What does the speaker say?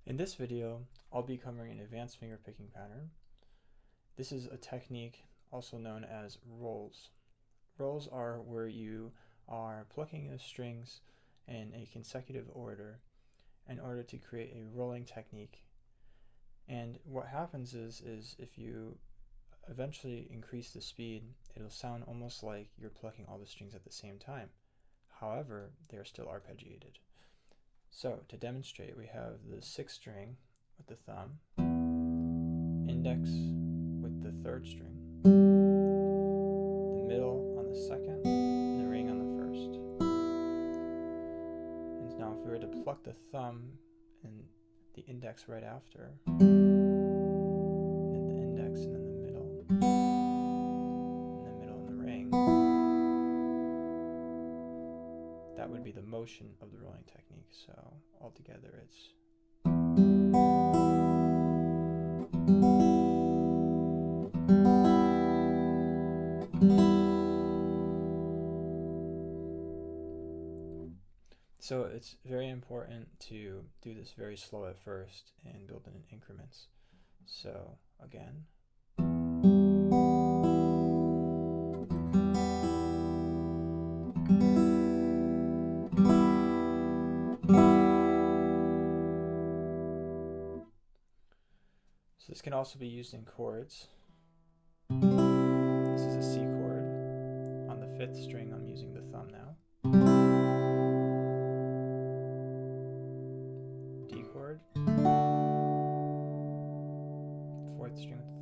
In this video, I'll be covering an advanced fingerpicking pattern. This is a technique also known as rolls. Rolls are where you are plucking the strings in a consecutive order in order to create a rolling technique. And what happens is if you eventually increase the speed, it'll sound almost like you're plucking all the strings at the same time. However, they're still arpeggiated. So to demonstrate, we have the 6th string with the thumb, index with the 3rd string, the middle on the 2nd, and the ring on the 1st. And now if we were to pluck the thumb and the index right after, and then the index and then the middle, and the middle and the ring, that would be the motion of the rolling technique. So altogether it's so it's very important to do this very slow at first and build in increments. So again, so this can also be used in chords. This is a C chord. On the 5th string, I'm using the thumb now. D chord. 4th string with the